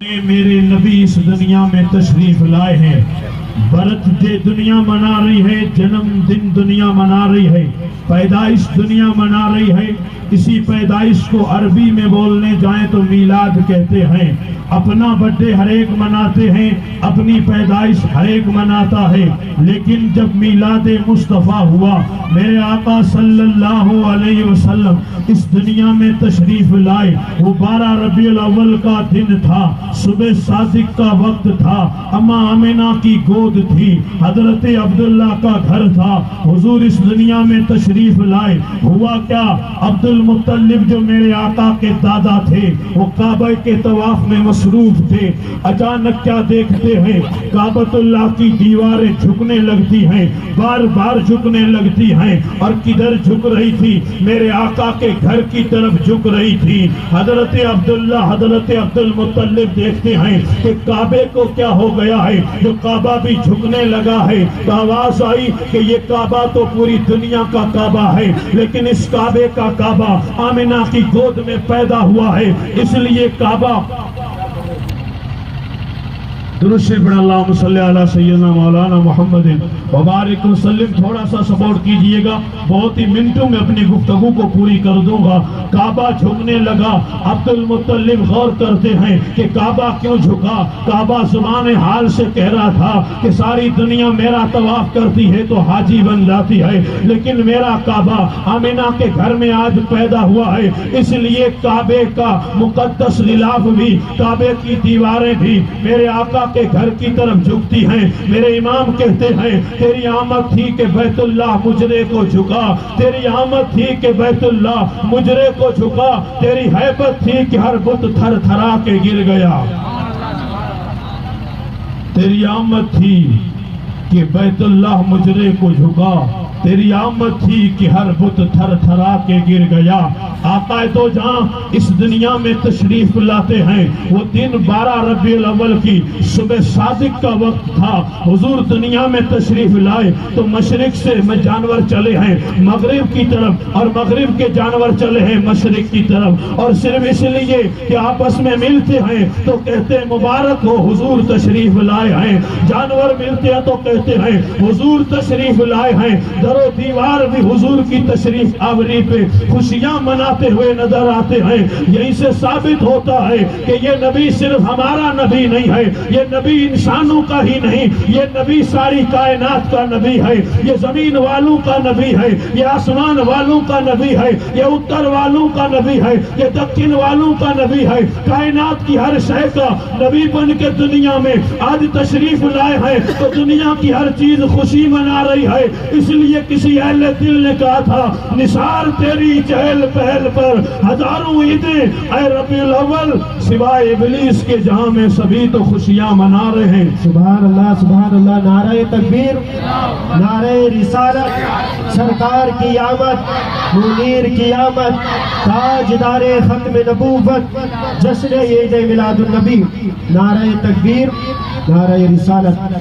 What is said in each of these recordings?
میرے نبی اس دنیا میں تشریف لائے ہیں، برتھ ڈے دنیا منا رہی ہے، جنم دن دنیا منا رہی ہے، پیدائش دنیا منا رہی ہے۔ اسی پیدائش کو عربی میں بولنے جائیں تو میلاد کہتے ہیں۔ اپنا برتھ ڈے ہر ایک مناتے ہیں، اپنی پیدائش ہر ایک مناتا ہے، لیکن جب میلاد مصطفیٰ ہوا، میرے آقا صلی اللہ علیہ وسلم اس دنیا میں تشریف لائے، وہ 12 ربیع الاول کا دن تھا، صبح صادق کا وقت تھا، اماں آمنہ کی گود تھی، حضرت عبداللہ کا گھر تھا، حضور اس دنیا میں تشریف لائے۔ ہوا کیا، عبد المطلب جو میرے آقا کے دادا تھے، وہ کعبہ کے طواف میں مصروف تھے۔ اچانک کیا دیکھتے ہیں، کعبۃ اللہ کی دیواریں جھکنے لگتی ہیں، بار بار جھکنے لگتی ہیں، اور کدھر جھک رہی تھی؟ میرے آقا کے گھر کی طرف جھک رہی تھی۔ حضرت عبداللہ، حضرت عبد المطلب دیکھتے ہیں کہ کعبے کو کیا ہو گیا ہے، جو کعبہ بھی جھکنے لگا ہے۔ تو آواز آئی کہ یہ کعبہ تو پوری دنیا کا کعبہ ہے، لیکن اس کعبے کا کعبہ آمنہ کی گود میں پیدا ہوا ہے، اس لیے کعبہ درود شریف پڑھ اللہم صلی علی سیدنا مولانا محمد وبارک وسلم۔ تھوڑا سا سپورٹ کیجئے گا، بہت ہی منٹوں میں اپنی گفتگو کو پوری کر دوں گا۔ کعبہ جھکنے لگا، عبد المطلب غور کرتے ہیں کہ کعبہ کیوں جھکا۔ کعبہ زبان حال سے کہہ رہا تھا کہ ساری دنیا میرا طواف کرتی ہے تو حاجی بن جاتی ہے، لیکن میرا کعبہ آمنہ کے گھر میں آج پیدا ہوا ہے، اس لیے کعبے کا مقدس غلاف بھی، کعبے کی دیواریں بھی میرے آقا کے گھر کی طرف جھکتی ہیں۔ میرے امام کہتے ہیں تیری آمد تھی کہ بیت اللہ مجرے کو جھکا، تیری آمد تھی کہ بیت اللہ مجرے کو جھکا، تیری ہیبت تھی کہ ہر بت تھر تھرا کے گر گیا۔ تیری آمد تھی کہ بیت اللہ مجرے کو جھکا، تیری آمد تھی کہ ہر بت تھر تھرا کے گر گیا۔ آقا تو جہاں اس دنیا میں تشریف لاتے ہیں، وہ دن 12 ربیع الاول کی صبح صادق کا وقت تھا۔ حضور دنیا میں تشریف لائے تو مشرق سے جانور چلے ہیں مغرب کی طرف، اور مغرب کے جانور چلے ہیں مشرق کی طرف، اور صرف اس لیے کہ آپس میں ملتے ہیں تو کہتے ہیں مبارک ہو حضور تشریف لائے ہیں۔ جانور ملتے ہیں تو کہتے ہیں حضور تشریف لائے ہیں۔ در و دیوار بھی حضور کی تشریف آوری پہ خوشیاں مناتے ہوئے نظر آتے ہیں۔ یہیں سے ثابت ہوتا ہے کہ یہ نبی صرف ہمارا نبی نہیں ہے، یہ نبی انسانوں کا ہی نہیں، یہ نبی ساری کائنات کا نبی ہے، یہ زمین والوں کا نبی ہے، یہ آسمان والوں کا نبی ہے، یہ اتر والوں کا نبی ہے، یہ دکن والوں کا نبی ہے، کائنات کی ہر شے کا نبی بن کے دنیا میں آج تشریف لائے ہیں، تو دنیا کی ہر چیز خوشی منا رہی ہے۔ اس لیے کسی اہل دل نے کہا تھا نثار تیری چہل پہل پر ہزاروں عیدیں اے ربیع الاول، سوائے ابلیس کے جہاں میں سبھی تو خوشیاں منا رہے ہیں۔ سبحان اللہ سبحان اللہ، نعرہ تکبیر، نعرہ رسالت، سرکار کی آمد، منیر کی آمد، تاجدار ختم نبوت، جشن عید میلاد النبی، نعرہ تکبیر، نعرہ رسالت۔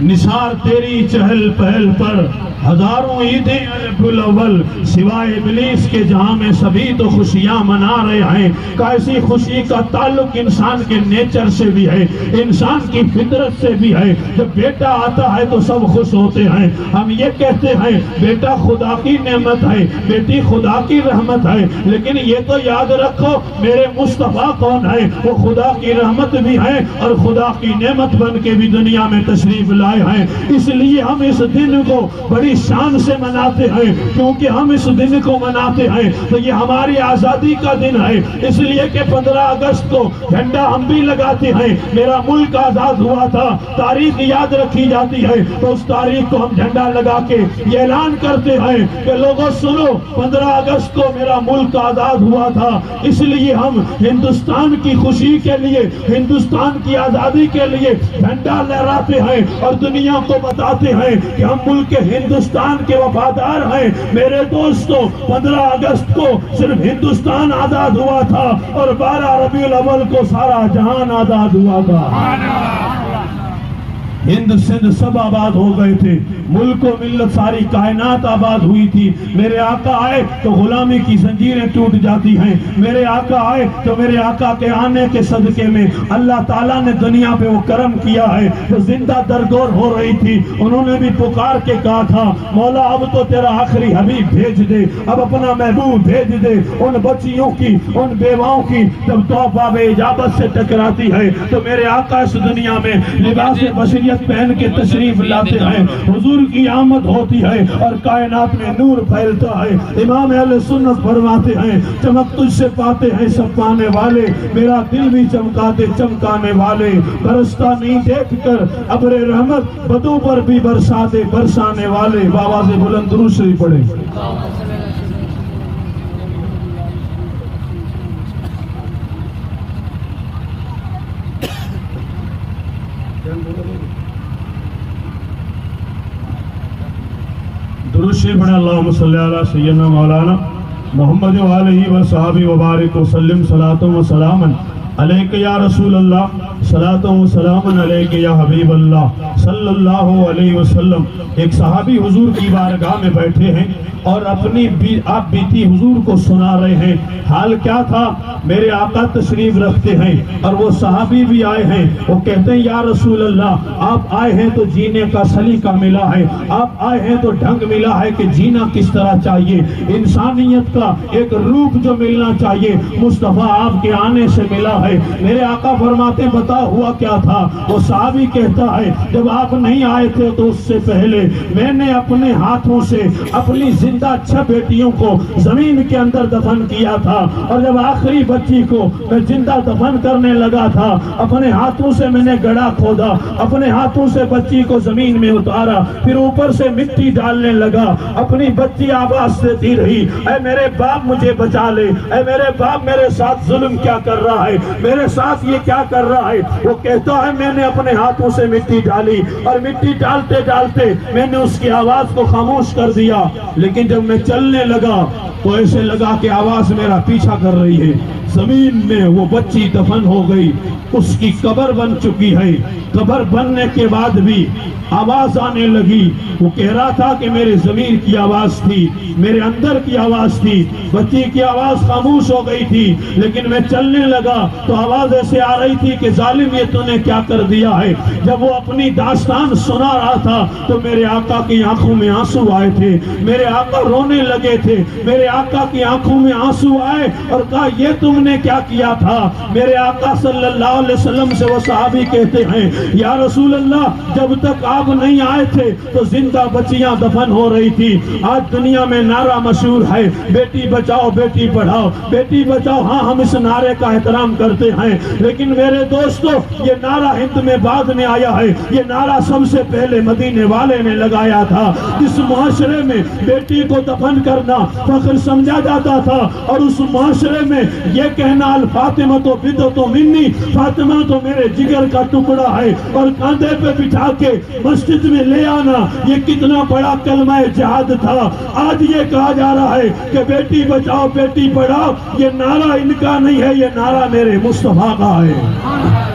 نثار تیری چہل پہل پر ہزاروں عیدیں ربیع الاول، سوائے ابلیس کے جہاں میں سبھی تو خوشیاں منا رہے ہیں۔ کیسی خوشی کا تعلق انسان کے نیچر سے بھی ہے، انسان کی فطرت سے بھی ہے۔ جب بیٹا آتا ہے تو سب خوش ہوتے ہیں۔ ہم یہ کہتے ہیں بیٹا خدا کی نعمت ہے، بیٹی خدا کی رحمت ہے، لیکن یہ تو یاد رکھو میرے مصطفیٰ کون ہے، وہ خدا کی رحمت بھی ہے اور خدا کی نعمت بن کے بھی دنیا میں تشریف لائے ہیں۔ اس لیے ہم اس دن کو بڑی شان سے مناتے ہیں، کیونکہ ہم اس دن کو مناتے ہیں تو یہ ہماری آزادی کا دن ہے۔ اس لیے کہ 15 اگست کو جھنڈا ہم بھی لگاتے ہیں، میرا ملک آزاد ہوا تھا، تاریخ یاد رکھی جاتی ہے تو اس تاریخ کو ہم جھنڈا لگا کے یہ اعلان کرتے ہیں کہ لوگوں سنو 15 اگست کو میرا ملک آزاد ہوا تھا۔ اس لیے ہم ہندوستان کی خوشی کے لیے، ہندوستان کی آزادی کے لیے جھنڈا لہراتے ہیں اور دنیا کو بتاتے ہیں کہ ہم ملک ہندوستان کے وفادار ہیں۔ میرے دوستو 15 اگست کو صرف ہندوستان آزاد ہوا تھا اور 12 ربیع الاول کو سارا جہان آزاد ہوا تھا۔ ہند سندھ سب آباد ہو گئے تھے، ملک و ملت ساری کائنات آباد ہوئی تھی۔ میرے آقا آئے تو غلامی کی زنجیریں ٹوٹ جاتی ہیں، میرے آقا آئے تو میرے آقا کے آنے کے صدقے میں اللہ تعالیٰ نے دنیا پہ وہ کرم کیا ہے۔ تو زندہ درگور ہو رہی تھی، انہوں نے بھی پکار کے کہا تھا مولا اب تو تیرا آخری حبیب بھیج دے، اب اپنا محبوب بھیج دے۔ ان بچیوں کی، ان بیواؤں کی جب توبہ بے اجابت سے ٹکراتی ہے تو میرے آقا اس دنیا میں لباس بشریت پہن کے تشریف لاتے ہیں، حضور کی آمد ہوتی ہے اور کائنات میں نور پھیلتا ہے۔ امام اہل سنت فرماتے ہیں چمک تجھ سے پاتے ہیں سب پانے والے، میرا دل بھی چمکاتے چمکانے والے، برستا نہیں دیکھ کر ابر رحمت، بدوں پر بھی برساتے برسانے والے۔ بآواز بلند درود شریف پڑھیں۔ درود شریف پڑھیں۔ اللہم صلی علی سیدنا مولانا محمد وآلہ وصحبہ وبارک وسلم، صلاۃ و سلاما علیک یا رسول اللہ، صلاۃ و سلاما علیک یا حبیب اللہ صلی اللہ علیہ وسلم۔ ایک صحابی حضور کی بارگاہ میں بیٹھے ہیں اور اپنی آپ بیتی حضور کو سنا رہے ہیں۔ حال کیا تھا؟ میرے آقا تشریف رکھتے ہیں اور وہ صحابی بھی آئے ہیں، وہ کہتے ہیں یا رسول اللہ آپ آئے ہیں تو جینے کا سلیقہ ملا ہے، آپ آئے ہیں تو ڈھنگ ملا ہے کہ جینا کس طرح چاہیے، انسانیت کا ایک روپ جو ملنا چاہیے مصطفیٰ آپ کے آنے سے ملا ہے۔ میرے آقا فرماتے ہیں بتا ہوا کیا تھا؟ وہ صحابی کہتا ہے جب آپ نہیں آئے تھے تو اس سے پہلے میں نے اپنے ہاتھوں سے اپنی زندہ 6 بیٹیوں کو زمین کے اندر دفن کیا تھا، اور جب آخری بچی کو میں زندہ دفن کرنے لگا تھا اپنے ہاتھوں سے میں نے گڑھا کھودا، اپنے ہاتھوں سے بچی کو زمین میں اتارا، پھر اوپر سے مٹی ڈالنے لگا۔ اپنی بچی آواز دیتی رہی اے میرے باپ مجھے بچا لے، اے میرے باپ میرے ساتھ ظلم کیا کر رہا ہے، میرے ساتھ یہ کیا کر رہا ہے۔ وہ کہتا ہے میں نے اپنے ہاتھوں سے مٹی ڈالی اور مٹی ڈالتے ڈالتے میں نے اس کی آواز کو خاموش کر دیا، لیکن جب میں چلنے لگا تو ایسے لگا کہ آواز میرا پیچھا کر رہی ہے۔ زمین میں وہ بچی دفن ہو گئی، اس کی قبر بن چکی ہے۔ قبر بننے کے بعد بھی آواز آنے لگی، وہ کہہ رہا تھا کہ میرے ضمیر کی آواز تھی، میرے اندر کی آواز تھی، بچی کی آواز خاموش ہو گئی تھی، لیکن میں چلنے لگا تو آواز ایسے آ رہی تھی کہ ظالم یہ تو نے کیا کر دیا ہے۔ جب وہ اپنی داستان سنا رہا تھا تو میرے آقا کی آنکھوں میں آنسو آئے تھے، میرے آقا رونے لگے تھے، میرے آقا کی آنکھوں میں آنسو آئے اور کہا یہ تم نے کیا کیا تھا؟ میرے آقا صلی اللہ علیہ وسلم سے وہ صحابی کہتے ہیں یا رسول اللہ جب تک آپ نہیں آئے تھے تو زندہ بچیاں دفن ہو رہی تھی۔ آج دنیا میں نعرہ مشہور ہے بیٹی بچاؤ بیٹی پڑھاؤ، بیٹی بچاؤ، ہاں ہم اس نعرے کا احترام کرتے ہیں، لیکن میرے دوستو یہ نعرہ ہند میں بعد میں آیا ہے، یہ نعرہ سب سے پہلے مدینے والے نے لگایا تھا۔ جس معاشرے میں بیٹی کو دفن کرنا فخر سمجھا جاتا تھا اور اس معاشرے میں یہ کہنا الفاطمہ تو بدعت منی، فاطمہ تو میرے جگر کا ٹکڑا ہے، اور کاندھے پہ بٹھا کے مسجد میں لے آنا یہ کتنا بڑا کلمہ جہاد تھا۔ آج یہ کہا جا رہا ہے کہ بیٹی بچاؤ بیٹی پڑھاؤ، یہ نعرہ ان کا نہیں ہے، یہ نعرہ میرے مصطفیٰ کا ہے۔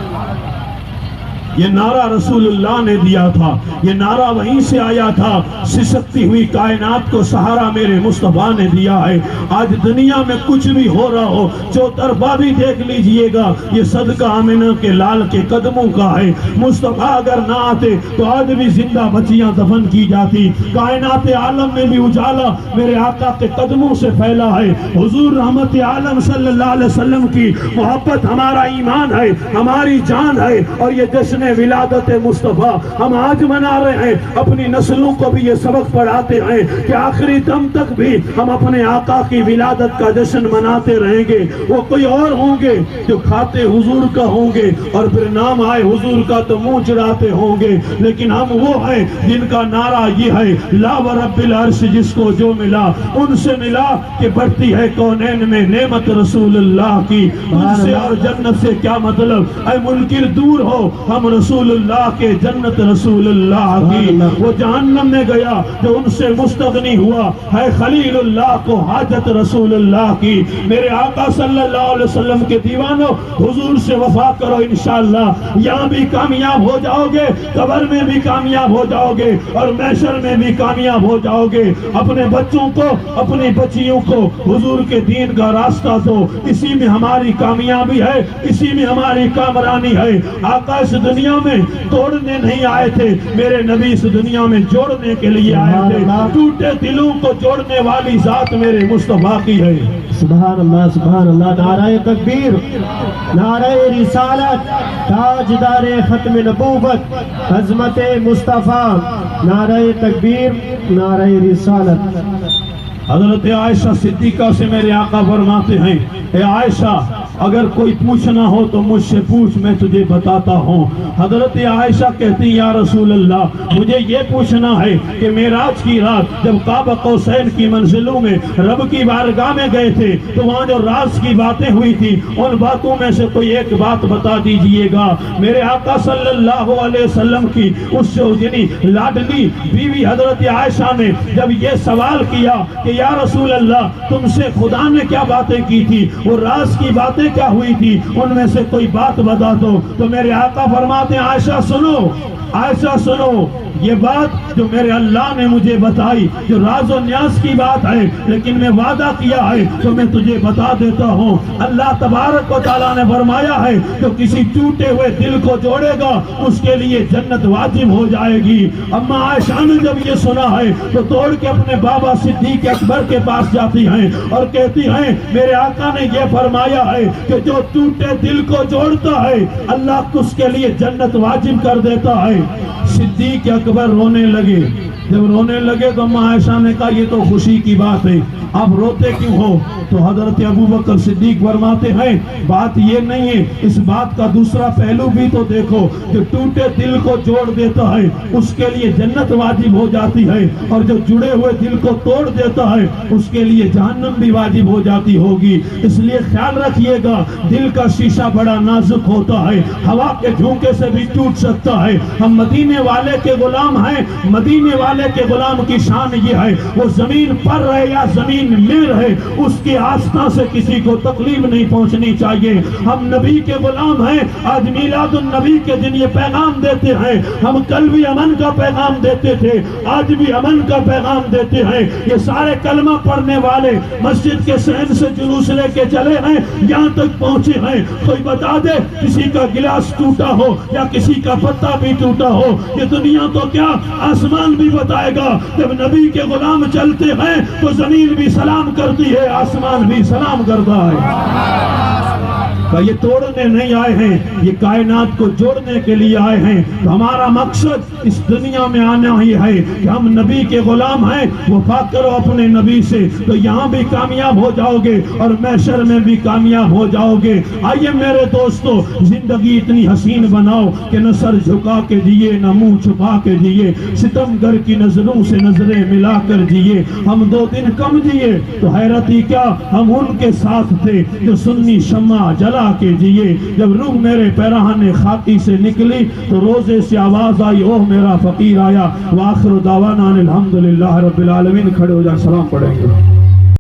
یہ نعرہ رسول اللہ نے دیا تھا، یہ نعرہ وہیں سے آیا تھا، سسکتی ہوئی کائنات کو سہارا میرے مصطفیٰ نے دیا ہے۔ آج دنیا میں کچھ بھی ہو رہا ہو چوطرفہ بھی دیکھ لیجئے گا یہ صدقہ آمنہ کے لال کے قدموں کا ہے۔ مصطفیٰ اگر نہ آتے تو آج بھی زندہ بچیاں دفن کی جاتی۔ کائنات عالم میں بھی اجالا میرے آقا کے قدموں سے پھیلا ہے۔ حضور رحمت عالم صلی اللہ علیہ وسلم کی محبت ہمارا ایمان ہے، ہماری جان ہے، اور یہ جشن ولادت مصطفیٰ ہم آج منا رہے ہیں۔ اپنی نسلوں کو بھی یہ سبق پڑھاتے ہیں کہ آخری دم تک بھی ہم اپنے آقا کی ولادت کا جشن مناتے رہیں گے۔ وہ کوئی اور ہوں گے جو کھاتے حضور کا ہوں گے اور پھر نام آئے حضور کا تو منہ چڑھاتے ہوں گے، لیکن ہم وہ ہیں جن کا نعرہ یہ ہے لا ورب العرش، جس کو جو ملا ان سے ملا کہ بڑھتی ہے کونین میں نعمت رسول اللہ کی۔ ان سے اور جنت سے کیا مطلب؟ اے منکر دور ہو، ہم رسول اللہ کے، جنت رسول اللہ کی، وہ جہنم میں گیا جو ان سے مستغنی ہوا ہے خلیل اللہ کو حاجت رسول اللہ کی۔ میرے آقا صلی اللہ علیہ وسلم کے دیوانوں، حضور سے وفا کرو انشاءاللہ، یہاں بھی کامیاب ہو جاؤ گے، قبر میں بھی کامیاب ہو جاؤ گے، اور محشر میں بھی کامیاب ہو جاؤ گے۔ اپنے بچوں کو، اپنی بچیوں کو حضور کے دین کا راستہ دو، اسی میں ہماری کامیابی ہے، اسی میں ہماری کامرانی ہے۔ آقا اس دنیا میں توڑنے نہیں آئے تھے، میرے نبی اس دنیا میں جوڑنے کے لیے آئے تھے۔ ٹوٹے دلوں کو جوڑنے والی ذات میرے مصطفیٰ کی ہے۔ سبحان اللہ، سبحان اللہ، نعرہ تکبیر، نعرہ رسالت، تاجدار ختم نبوت، عظمت مصطفیٰ، نعرہ تکبیر، نعرہ رسالت۔ حضرت عائشہ صدیقہ سے میرے آقا فرماتے ہیں، اے عائشہ اگر کوئی پوچھنا ہو تو مجھ سے پوچھ، میں تجھے بتاتا ہوں۔ حضرت عائشہ کہتی یا رسول اللہ مجھے یہ پوچھنا ہے کہ معراج کی رات جب قاب قوسین کی منزلوں میں رب کی بارگاہ میں گئے تھے تو وہاں جو راز کی باتیں ہوئی تھی ان باتوں میں سے کوئی ایک بات بتا دیجئے گا۔ میرے آقا صلی اللہ علیہ وسلم کی اس یعنی لاڈلی بیوی حضرت عائشہ نے جب یہ سوال کیا کہ یا رسول اللہ تم سے خدا نے کیا باتیں کی تھی، وہ راز کی باتیں کیا ہوئی تھی، ان میں سے کوئی بات بتا دو، تو میرے آقا فرماتے ہیں عائشہ سنو، عائشہ سنو، یہ بات جو میرے اللہ نے مجھے بتائی جو راز و نیاز کی بات ہے، لیکن میں وعدہ کیا ہے تو میں تجھے بتا دیتا ہوں۔ اللہ تبارک و تعالیٰ نے فرمایا ہے جو کسی ٹوٹے ہوئے دل کو جوڑے گا اس کے لیے جنت واجب ہو جائے گی۔ اما عائشہ نے جب یہ سنا ہے تو توڑ کے اپنے بابا صدیق اکبر کے پاس جاتی ہیں اور کہتی ہیں میرے آقا نے یہ فرمایا ہے کہ جو ٹوٹے دل کو جوڑتا ہے اللہ اس کے لیے جنت واجب کر دیتا ہے۔ صدیق اکبر رونے لگے، جب رونے لگے تو اما عائشہ نے کہا یہ تو خوشی کی بات ہے، آپ روتے کیوں ہو؟ تو حضرت ابوبکر صدیق فرماتے ہیں بات یہ نہیں ہے، اس بات کا دوسرا پہلو بھی تو دیکھو، جو ٹوٹے دل کو جوڑ دیتا ہے اس کے لیے جنت واجب ہو جاتی ہے، اور جو جڑے ہوئے دل کو توڑ دیتا ہے اس کے لیے جہنم بھی واجب ہو جاتی ہوگی۔ اس لیے خیال رکھیے گا دل کا شیشہ بڑا نازک ہوتا ہے، ہوا کے جھونکے سے بھی ٹوٹ سکتا ہے۔ ہم مدینے والے کے غلام ہیں، مدینے والے کے غلام کی شان یہ ہے وہ زمین پر رہے یا زمین میں رہے اس کی آستہ سے کسی کو تکلیف نہیں پہنچنی چاہیے۔ ہم نبی کے غلام ہیں، آج میلاد النبی کے دن یہ پیغام دیتے ہیں، ہم کل بھی امن کا پیغام دیتے تھے، آج بھی امن کا پیغام دیتے ہیں۔ یہ سارے کلمہ پڑھنے والے مسجد کے صحن سے جلوس لے کے چلے ہیں، یہاں تک پہنچے ہیں، کوئی بتا دے کسی کا گلاس ٹوٹا ہو یا کسی کا پتا بھی ٹوٹا ہو، یہ دنیا تو کیا آسمان بھی بتائے گا جب نبی کے غلام چلتے ہیں تو زمین بھی سلام کرتی ہے، آسمان بھی سلام کرتا ہے۔ یہ توڑنے نہیں آئے ہیں، یہ کائنات کو جوڑنے کے لیے آئے ہیں۔ تو ہمارا مقصد اس دنیا میں آنا ہی ہے کہ ہم نبی کے غلام ہیں، وفا کرو اپنے نبی سے تو یہاں بھی کامیاب ہو جاؤ گے اور محشر میں بھی کامیاب ہو جاؤ گے۔ آئیے میرے دوستو زندگی اتنی حسین بناؤ کہ نہ سر جھکا کے جیے نہ منہ چھپا کے جیے، ستم گر کی نظروں سے نظریں ملا کر جیے۔ ہم 2 دن کم جیے تو حیرت ہی کیا ہم ان کے ساتھ تھے جو سنی شمع جلا کے جیے۔ جب روح میرے پیراہن خاکی سے نکلی تو روزے سے آواز آئی اوہ میرا فقیر آیا۔ وآخر دعوانا الحمدللہ رب العالمین۔ کھڑے ہو جائیں، سلام پڑھیں گے۔